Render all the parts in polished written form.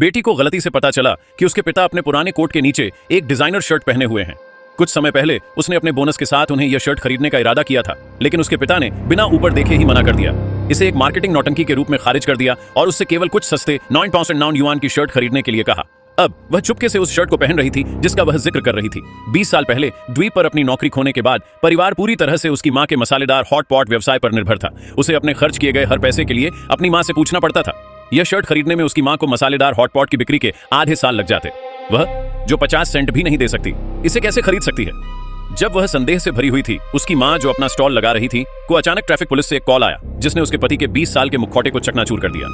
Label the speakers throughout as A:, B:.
A: बेटी को गलती से पता चला कि उसके पिता अपने पुराने कोट के नीचे एक डिजाइनर शर्ट पहने हुए हैं। कुछ समय पहले उसने अपने बोनस के साथ उन्हें यह शर्ट खरीदने का इरादा किया था, लेकिन उसके पिता ने बिना ऊपर देखे ही मना कर दिया। इसे एक मार्केटिंग नौटंकी के रूप में खारिज कर दिया और उससे केवल कुछ सस्ते 9,900 युआन की शर्ट खरीदने के लिए कहा। अब वह चुपके से उस शर्ट को पहन रही थी जिसका वह जिक्र कर रही थी। 20 साल पहले द्वीप पर अपनी नौकरी खोने के बाद परिवार पूरी तरह से उसकी मां के मसालेदार हॉट पॉट व्यवसाय पर निर्भर था। उसे अपने खर्च किए गए हर पैसे के लिए अपनी मां से पूछना पड़ता था। यह शर्ट खरीदने में उसकी मां को मसालेदार हॉट पॉट की बिक्री के आधे साल लग जाते। वह जो 50 सेंट भी नहीं दे सकती, इसे कैसे खरीद सकती है? जब वह संदेह से भरी हुई थी, उसकी मां जो अपना स्टॉल लगा रही थी को अचानक ट्रैफिक पुलिस से एक कॉल आया जिसने उसके पति के 20 साल के मुखौटे को चकनाचूर कर दिया।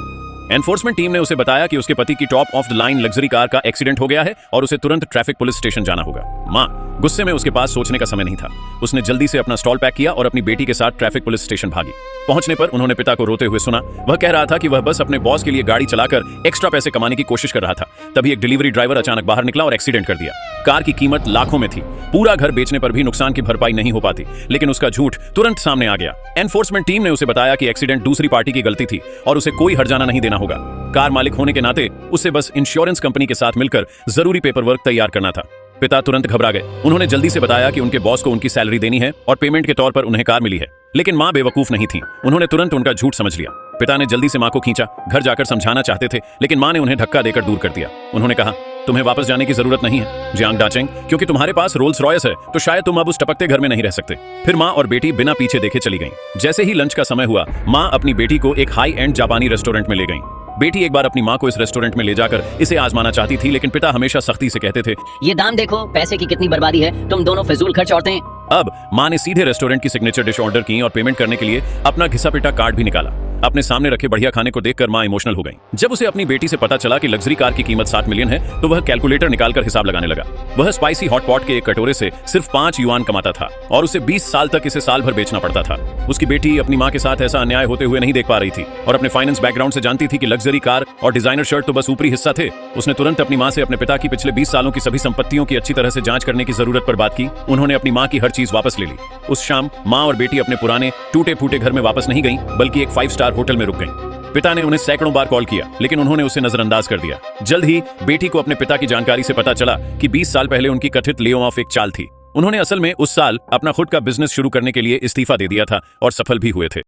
A: एनफोर्समेंट टीम ने उसे बताया कि उसके पति की top of the line luxury car का एक्सीडेंट हो गया है और उसे तुरंत ट्रैफिक पुलिस स्टेशन जाना होगा। मां गुस्से में उसके पास सोचने का समय नहीं था। उसने जल्दी से अपना स्टॉल पैक किया और अपनी बेटी के साथ ट्रैफिक पुलिस स्टेशन भागी। पहुंचने पर उन्होंने पिता को रोते हुए सुना। वह कह रहा था कि वह बस अपने बॉस के लिए गाड़ी चलाकर एक्स्ट्रा पैसे कमाने की कोशिश कर रहा था। तभी एक डिलीवरी ड्राइवर अचानक बाहर निकला और एक्सीडेंट कर दिया। कार की कीमत लाखों में थी। पूरा घर बेचने पर भी नुकसान की भरपाई नहीं हो पाती, लेकिन उसका झूठ तुरंत सामने आ गया। एनफोर्समेंट टीम ने उसे बताया कि एक्सीडेंट दूसरी पार्टी की गलती थी और उसे कोई हर्जाना नहीं देना होगा। कार मालिक होने के नाते उसे बस इंश्योरेंस कंपनी के साथ मिलकर जरूरी पेपर वर्क तैयार करना था। पिता तुरंत घबरा गए। उन्होंने जल्दी से बताया कि उनके बॉस को उनकी सैलरी देनी है और पेमेंट के तौर पर उन्हें कार मिली है, लेकिन मां बेवकूफ नहीं थी। उन्होंने तुरंत उनका झूठ समझ लिया। पिता ने जल्दी से मां को खींचा। घर जाकर समझाना चाहते थे, लेकिन मां ने उन्हें धक्का देकर दूर कर दिया। उन्होंने कहा, तुम्हें वापस जाने की जरूरत नहीं है जियांग डाचेंग, क्योंकि तुम्हारे पास रोल्स रॉयस है, तो शायद तुम अब उस टपकते घर में नहीं रह सकते। फिर मां और बेटी बिना पीछे देखे चली गईं। जैसे ही लंच का समय हुआ, मां अपनी बेटी को एक हाई एंड जापानी रेस्टोरेंट में ले गईं। बेटी एक बार अपनी मां को इस रेस्टोरेंट में ले जाकर इसे आजमाना चाहती थी, लेकिन पिता हमेशा सख्ती से कहते थे,
B: ये दाम देखो, पैसे की कितनी बर्बादी है, तुम दोनों फिजूल खर्च औरतें।
A: अब मां ने सीधे रेस्टोरेंट की सिग्नेचर डिश ऑर्डर की और पेमेंट करने के लिए अपना घिसा पिटा कार्ड भी निकाला। अपने सामने रखे बढ़िया खाने को देखकर मां इमोशनल हो गई। जब उसे अपनी बेटी से पता चला कि लग्जरी कार की कीमत 7 मिलियन है, तो वह कैलकुलेटर निकालकर हिसाब लगाने लगा। वह स्पाइसी हॉट पॉट के एक कटोरे से सिर्फ 5 युआन कमाता था और उसे 20 साल तक इसे साल भर बेचना पड़ता था। उसकी बेटी अपनी मां के साथ ऐसा अन्याय होते हुए नहीं देख पा रही थी और अपने फाइनेंस बैकग्राउंड से जानती थी कि लग्जरी कार और डिजाइनर शर्ट तो बस ऊपरी हिस्सा थे। उसने तुरंत अपनी मां से अपने पिता की पिछले 20 सालों की सभी संपत्तियों की अच्छी तरह से जांच करने की जरूरत पर बात की। उन्होंने अपनी मां की हर चीज वापस ले ली। उस शाम मां और बेटी अपने पुराने टूटे फूटे घर में वापस नहीं गईं, बल्कि एक 5 स्टार होटल में रुक गईं। पिता ने उन्हें सैकड़ों बार कॉल किया, लेकिन उन्होंने उसे नजरअंदाज कर दिया। जल्द ही बेटी को अपने पिता की जानकारी से पता चला कि 20 साल पहले उनकी कथित ले ऑफ एक चाल थी। उन्होंने असल में उस साल अपना खुद का बिजनेस शुरू करने के लिए इस्तीफा दे दिया था और सफल भी हुए थे।